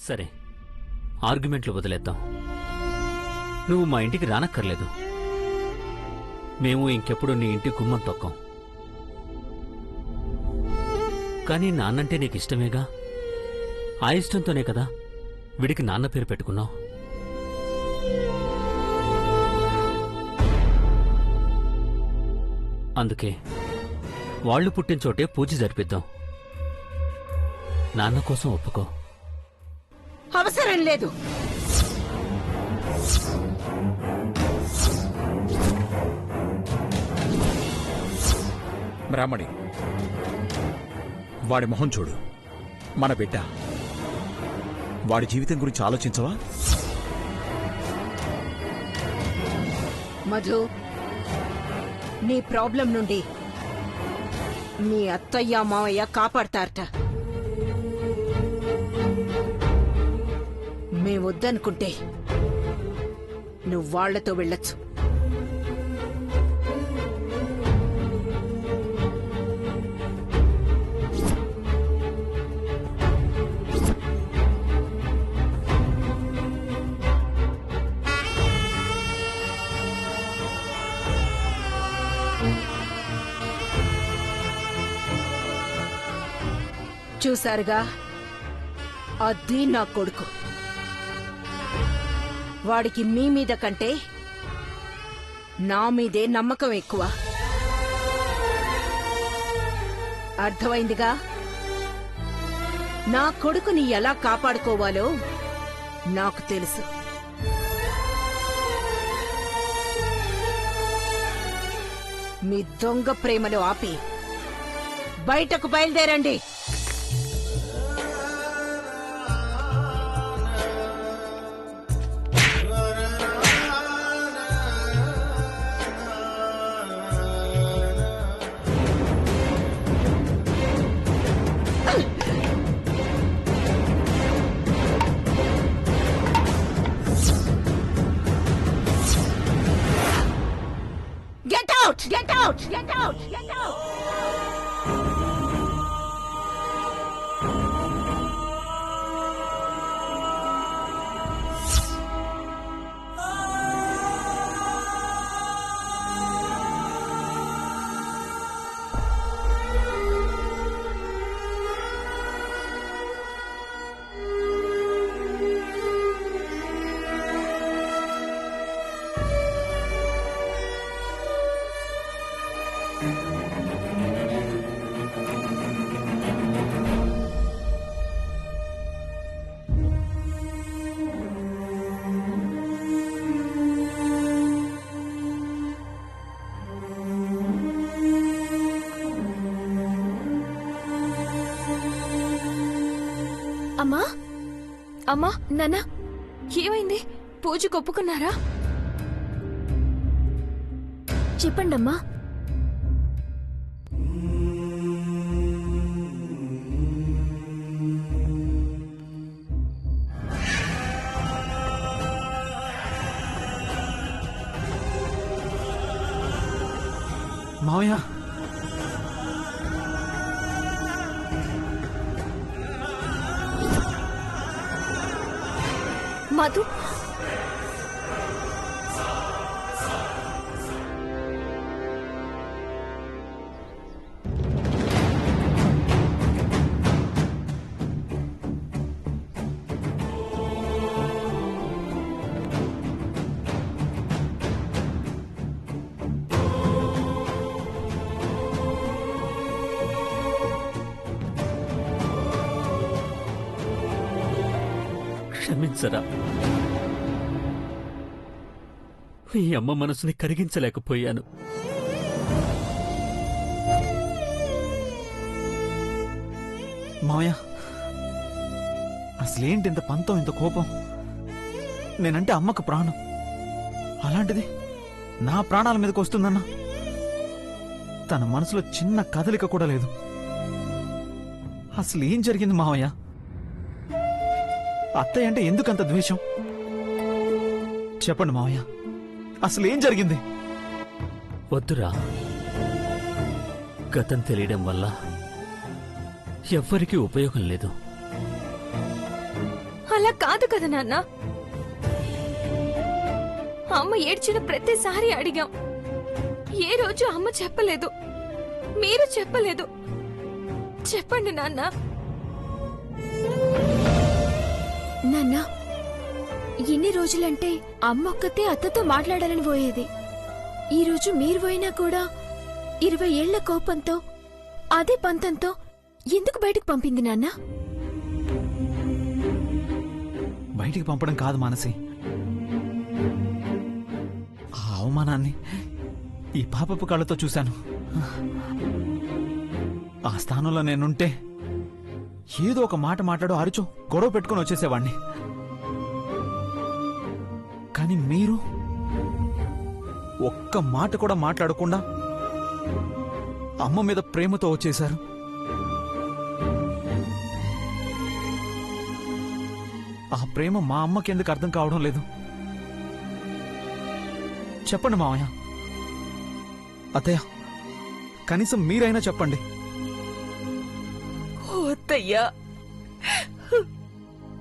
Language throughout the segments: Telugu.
సరే, ఆర్గ్యుమెంట్లు వదిలేద్దాం. నువ్వు మా ఇంటికి రానక్కర్లేదు. మేము ఇంకెప్పుడు నీ ఇంటి గుమ్మం తొక్కం. కానీ నాన్నంటే నీకు ఇష్టమేగా? ఆ ఇష్టంతోనే కదా వీడికి నాన్న పేరు పెట్టుకున్నావు. అందుకే వాళ్ళు పుట్టిన చోటే పూజ జరిపిద్దాం. నాన్న కోసం ఒప్పుకో. అవసరం లేదు. బ్రాహ్మణి, వాడి మొహం చూడు. మన బిడ్డ. వాడి జీవితం గురించి ఆలోచించవా? మధు, నీ ప్రాబ్లం నుండి మీ అత్తయ్య మావయ్య కాపాడతారట. మేమొద్దనుకుంటే నువ్వు వాళ్లతో వెళ్ళొచ్చు. చూశారుగా, అది నా కొడుకు. వాడికి మీ మీద కంటే నా మీదే నమ్మకం ఎక్కువ. అర్థమైందిగా? నా కొడుకుని ఎలా కాపాడుకోవాలో నాకు తెలుసు. మీ దొంగ ప్రేమలు ఆపి బయటకు బయలుదేరండి. Get out! Get out! Get out! Get out! అమ్మా, అమ్మా, నాన్న, ఏమైంది? పూజకు ఒప్పుకున్నారా? చెప్పండమ్మా. మావయ్య, మధు, క్షమించరా. ఈ అమ్మ మనసుని కరిగించలేకపోయాను. మావయ్య, అసలేంటి ఇంత పంతం, ఇంత కోపం? నేనంటే అమ్మకు ప్రాణం. అలాంటిది నా ప్రాణాల మీదకి వస్తుందన్నా తన మనసులో చిన్న కదలిక కూడా లేదు. అసలు ఏం జరిగింది మావయ్య? అత్తయ్య అంటే ఎందుకంత ద్వేషం? చెప్పండి మావయ్య, అసలు ఏం జరిగింది? వద్దురా. గతం తెలియడం వల్ల ఎవ్వరికీ ఉపయోగం లేదు. అలా కాదు కదా నాన్న. అమ్మ ఏడ్చిన ప్రతిసారి అడిగాం. ఏ రోజు అమ్మ చెప్పలేదు, మీరు చెప్పలేదు. చెప్పండి నాన్న. నాన్న, ఇన్ని రోజులంటే అమ్మ ఒక్కతే అత్తతో మాట్లాడాలని పోయేది. ఈ రోజు మీరు పోయినా కూడా 20 ఏళ్ల కోపంతో అదే పంతంతో ఎందుకు బయటకు పంపింది నాన్న? బయటికి పంపడం కాదు మానసి, ఆ అవమానాన్ని ఈ పాపపు కళ్ళతో చూశాను. ఆ స్థానంలో నేనుంటే ఏదో ఒక మాట మాట్లాడో అరుచో గొడవ పెట్టుకుని వచ్చేసేవాణ్ణి. కానీ మీరు ఒక్క మాట కూడా మాట్లాడకుండా అమ్మ మీద ప్రేమతో వచ్చేశారు. ఆ ప్రేమ మా అమ్మకి ఎందుకు అర్థం కావడం లేదు? చెప్పండి మావయ్య. అత్తయ్య, కనీసం మీరైనా చెప్పండి. అత్తయ్యా,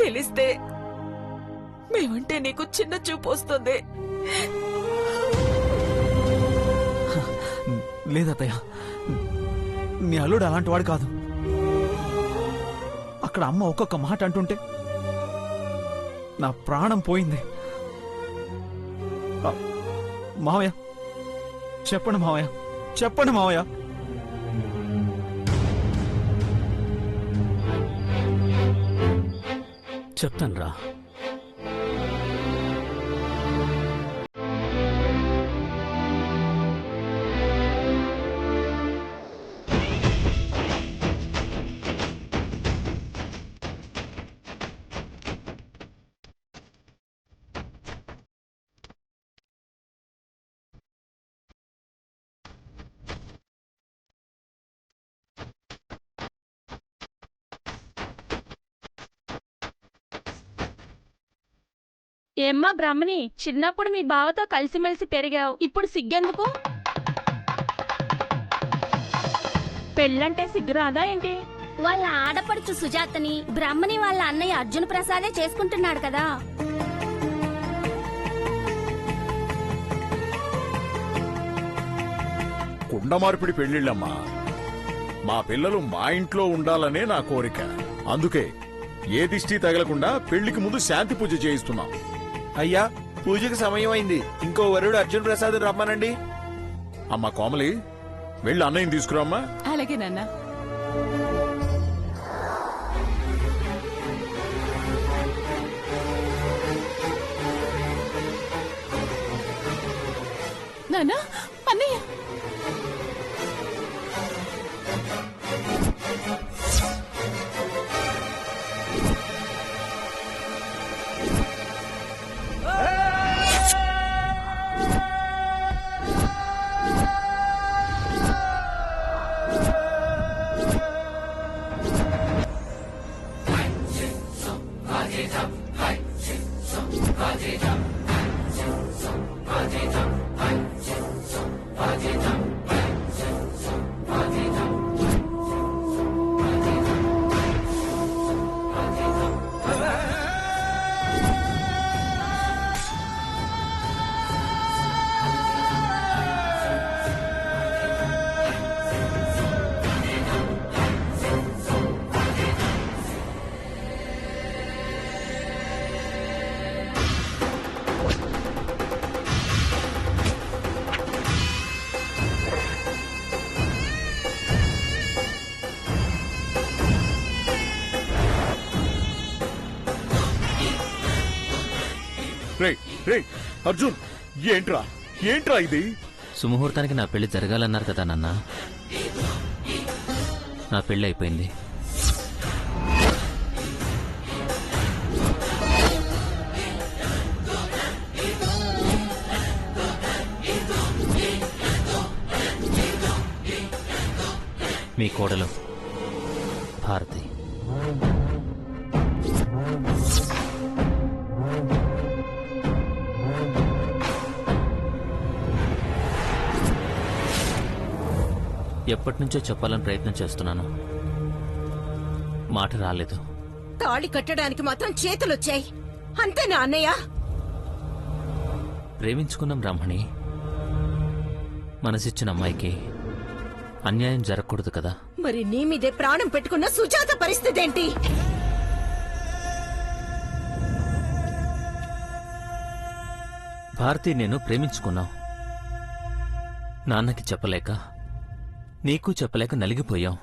తెలిస్తే మేమంటే నీకు చిన్న చూపు వస్తుంది. లేదత్తయ్య, మీ అల్లుడు అలాంటి వాడు కాదు. అక్కడ అమ్మ ఒక్కొక్క మాట అంటుంటే నా ప్రాణం పోయింది. మావయ్య, చెప్పండి మావయ్య, చెప్పండి మావయ్య. చెప్తానురా. ఏమ్మా బ్రహ్మణి, చిన్నప్పుడు మీ బావతో కలిసిమెలిసి పెరిగావు, ఇప్పుడు సిగ్గెందుకు? పెళ్ళంటే సిగ్గురాదా ఏంటి? వాళ్ళ ఆడపడుచు సుజాతని బ్రహ్మని వాళ్ళ అన్నయ్య అర్జున్ ప్రసాదే చేసుకుంటున్నాడు కదా. కుండమార్పిడి పెళ్లిళ్ళమ్మా. మా పిల్లలు మా ఇంట్లో ఉండాలనే నా కోరిక. అందుకే ఏ దిష్టి తగలకుండా పెళ్లికి ముందు శాంతి పూజ చేయిస్తున్నాం. అయ్యా, పూజకి సమయం అయింది. ఇంకో వరుడు అర్జున్ ప్రసాద్ రమ్మనండి. అమ్మా కోమలి, వెళ్ళి అన్నయ్యని తీసుకురామ్మా. అలాగే నాన్న. నాన్న, అన్నయ్య. రే రే అర్జున్, ఏంట్రా ఏంట్రా ఇది? సుముహూర్తానికి నా పెళ్లి జరగాలన్నారు కదా నాన్న. నా పెళ్లి అయిపోయింది. మీ కోడలు భారతి. ఎప్పటినుంచో చెప్పాలని ప్రయత్నం చేస్తున్నాను, మాట రాలేదు. తాళి కట్టడానికి మాత్రం చేతులొచ్చాయి అంతేనా అన్నయ్య? ప్రేమించుకున్నాం బ్రాహ్మణి. మనసిచ్చిన అమ్మాయికి అన్యాయం జరగకూడదు కదా. మరి నీ మీదే ప్రాణం పెట్టుకున్న సుజాత పరిస్థితి ఏంటి? భారతి నేను ప్రేమించుకున్నాం. నాన్నకి చెప్పలేక నీకు చెప్పలేక నలిగిపోయాం.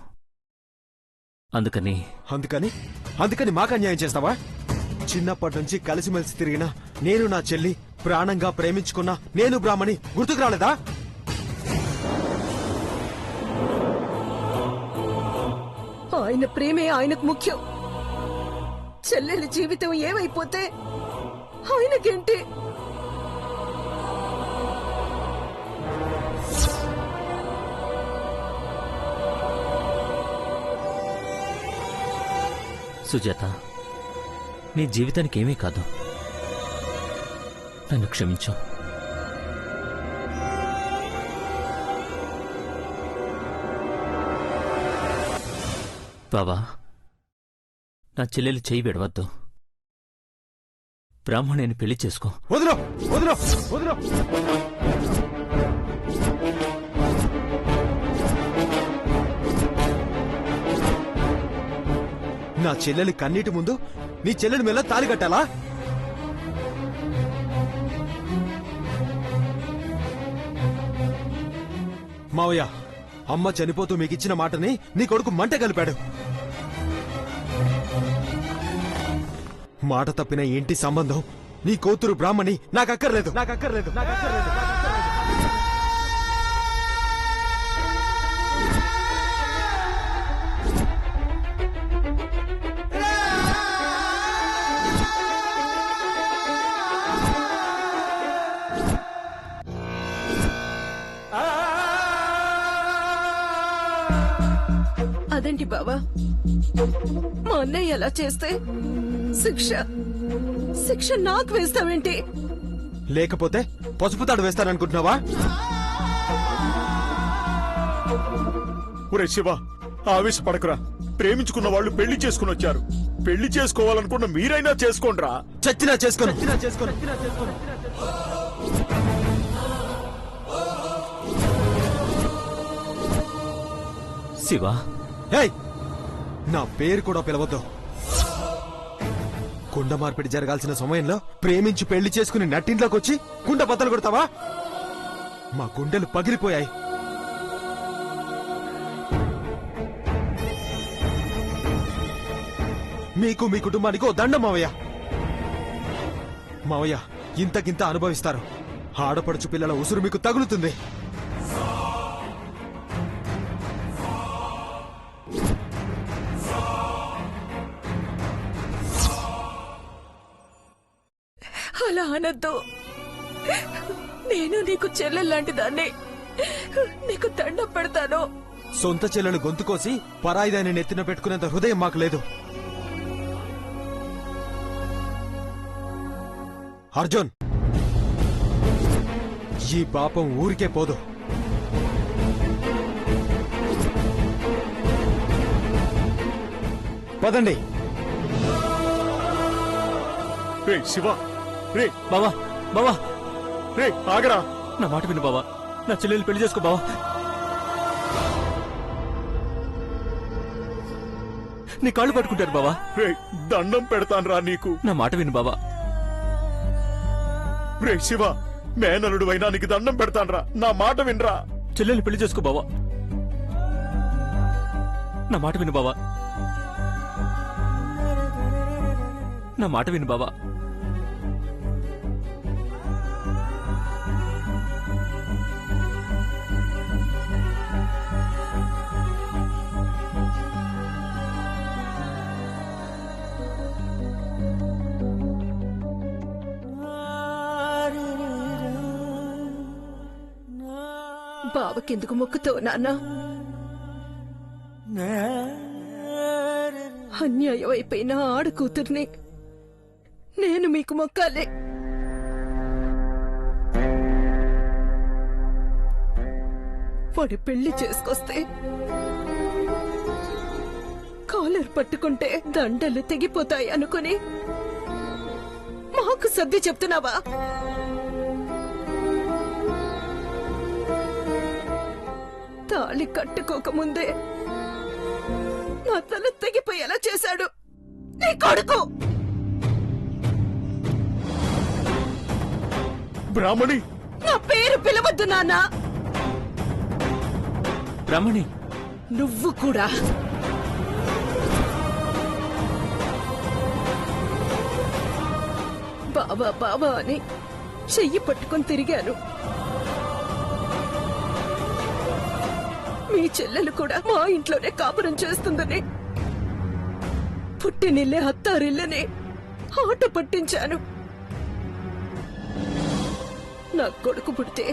అందుకని అందుకని మాకు అన్యాయం చేస్తావా? చిన్నప్పటి నుంచి కలిసిమెలిసి తిరిగినా నేను నా చెల్లి ప్రాణంగా ప్రేమించుకున్నా నేను బ్రాహ్మణి గుర్తుకు రాలేదా? ఆయన ప్రేమే ఆయనకు ముఖ్యం. చెల్లెలి జీవితం ఏమైపోతే ఆయనకేంటి? సుజాత, నీ జీవితానికి ఏమీ కాదు. నన్ను క్షమించు. బావా, నా చెల్లెలు చేయి విడవద్దు. బ్రాహ్మణిని పెళ్లి చేసుకో. వదిలో వదిలో వదిలో. నా చెల్లెలి కన్నీటి ముందు నీ చెల్లెలి మెల్ల తాళి కట్టాలా? మావయ్య, అమ్మ చనిపోతూ మీకిచ్చిన మాటని నీ కొడుకు మంట కలిపాడు. మాట తప్పిన ఇంటి సంబంధం నీ కూతురు బ్రాహ్మణి నాకక్కర్లేదు. అదేంటి బావా, మా అన్నయ్య ఎలా చేస్తే శిక్ష నాకు వేస్తావేంటి? లేకపోతే పసుపు తాడు వేస్తాననుకుంటున్నావా? ఒరే శివ, ఆవేశపడకురా. ప్రేమించుకున్న వాళ్ళు పెళ్లి చేసుకుని వచ్చారు. పెళ్లి చేసుకోవాలనుకున్న మీరైనా చేసుకోండ్రా. చచ్చినా చేసుకోను. శివ, హేయ్, నా పేరు కూడా పిలవద్దు. కుండ మార్పిడి జరగాల్సిన సమయంలో ప్రేమించి పెళ్లి చేసుకుని నట్టింట్లోకి వచ్చి కుండ బద్దలు కొడతావా? మా గుండెలు పగిలిపోయాయి. మీకు మీ కుటుంబానికి ఓ దండం మావయ్య. మావయ్య, ఇంతకింత అనుభవిస్తారు. ఆడపడుచు పిల్లల ఉసురు మీకు తగులుతుంది. అలా అనద్దు. నేను నీకు చెల్లెల్లాంటి దాన్ని. నీకు దండం పెడతాను. సొంత చెల్లెలు గొంతు కోసి పరాయిదాన్ని నెత్తిన పెట్టుకునేంత హృదయం మాకు లేదు. అర్జున్, ఈ పాపం ఊరికే పోదు. పదండి. రే శివ, రే బావా, బావా, రే ఆగరా. నా మాట విను బావా. నా చెల్లెలు పెళ్లి చేసుకో బావా. నీ కాళ్ళు పట్టుకుంటారు బావా. రే దండం పెడతాన్రా నీకు. నా మాట విను బావా. రే శివ, మేనలుడు అయినా నీకు దండం పెడతాన్రా. నా మాట వినరా. చెల్లెలు పెళ్లి చేసుకో బావా. నా మాట విను బావా. నా మాట విను బావా. బావకెందుకు మొక్కుతావు నాన్న? అన్యాయం అయిపోయిన ఆడ కూతుర్ని నేను మీకు మొక్కాలే. వాడి పెళ్లి చేసుకొస్తే కాలర్ పట్టుకుంటే దండలు తెగిపోతాయి అనుకుని మాకు సర్ది చెప్తున్నావా? తాళి కట్టుకోకముందే నా తల తెగిపోయేలా చేశాడు నీ కొడుకు. బ్రాహ్మణి, నా పేరు పిలవద్దు నాన్నా. బ్రాహ్మణి, నువ్వు కూడా బావా బావా అని చెయ్యి పట్టుకొని తిరిగాను. మీ చెల్లెలు కూడా మా ఇంట్లోనే కాపురం చేస్తుందని పుట్టినిల్లే అత్తారిల్లని ఆట పట్టించాను. నా కొడుకు పుడితే,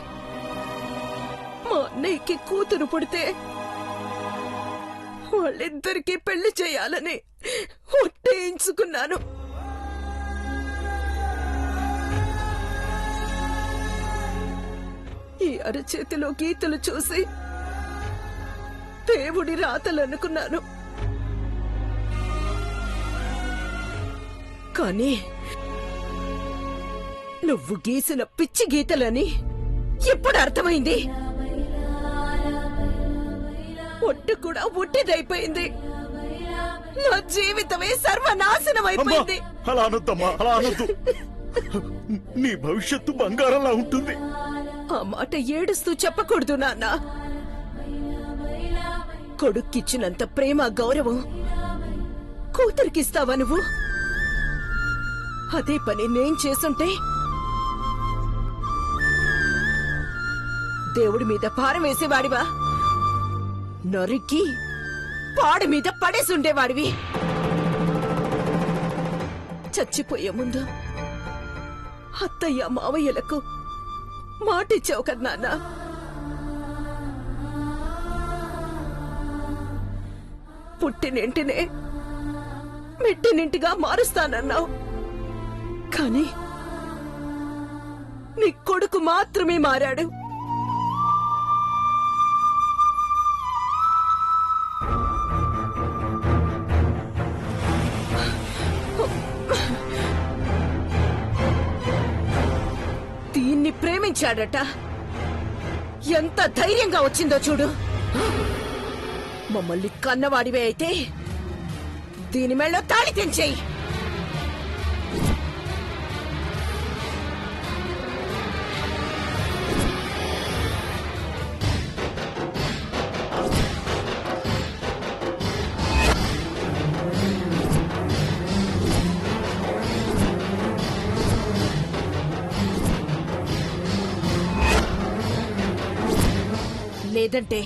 మా అన్నయ్యకి కూతురు పుడితే వాళ్ళిద్దరికీ పెళ్లి చేయాలని ఒట్టేయించుకున్నాను. ఈ అరచేతిలో గీతలు చూసి దేవుడి రాతలనుకున్నాను. కానీ నువ్వు గీసిన పిచ్చి గీతలని ఇప్పుడు అర్థమైంది. ఒట్టు కూడా ఒట్టిదైపోయింది. నా జీవితమే సర్వనాశనమైపోయింది. అలా అనొద్దమ్మా, అలా అనొద్దు. నీ భవిష్యత్తు బంగారంలా ఉంటుంది. ఆ మాట ఏడుస్తూ చెప్పకూడదు నాన్న. కొడుక్కిచ్చినంత ప్రేమ గౌరవం కూతురికిస్తావా నువ్వు? అదే పని నేను చేసుంటే దేవుడి మీద భారం వేసేవాడివా? నరికి పాడి మీద పడేసుండేవాడివి. చచ్చిపోయే ముందు అత్తయ్య మావయ్యలకు మాటిచ్చావు కదా నాన్న. పుట్టినింటినే మెట్టినింటిగా మారుస్తానన్నావు. కానీ నీ కొడుకు మాత్రమే మారాడు. దీన్ని ప్రేమించాడట. ఎంత ధైర్యంగా వచ్చిందో చూడు. మమ్మల్ని కన్నవాడివే అయితే దీని మెళ్ళో తాళి తెంచేయి. లేదంటే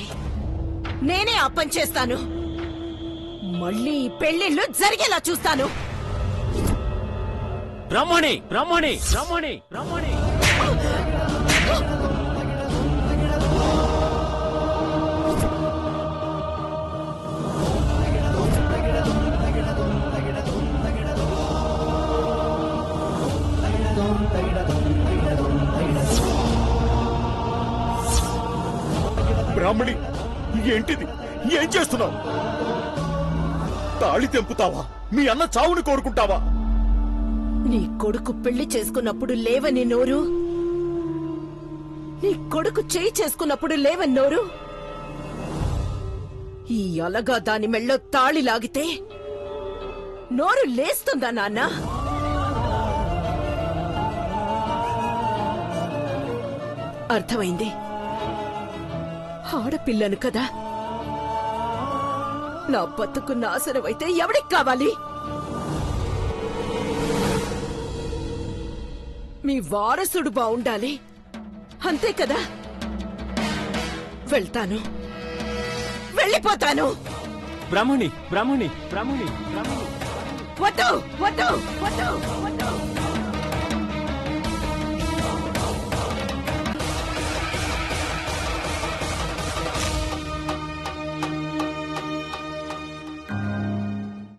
నేనే ఆ పని చేస్తాను. మళ్ళీ ఈ పెళ్లిళ్ళు జరిగేలా చూస్తాను. బ్రాహ్మణి, బ్రాహ్మణి, బ్రాహ్మణి, బ్రాహ్మణి. బ్రాహ్మణి, ఏంటిది? ఏం చేస్తున్నావు? తాళి తెంపుతావా? మీ అన్న చావుని కోరుకుంటావా? నీ కొడుకు పెళ్లి చేసుకున్నప్పుడు లేవని నోరు, నీ కొడుకు చేయి చేసుకున్నప్పుడు లేవని నోరు, ఈ అలగా దాని మెళ్ళో తాళి లాగితే నోరు లేస్తుందా నాన్న? అర్థమైంది. ఆడపిల్లను కదా. నా బతుకు నాశనమైతే ఎవడికి కావాలి? మీ వారసుడు బావుండాలి, అంతే కదా. వెళ్తాను, వెళ్ళిపోతాను. బ్రాహ్మణి, బ్రాహ్మణి, బ్రాహ్మణి, బ్రాహ్మణి. వద్దు వద్దు వద్దు వద్దు.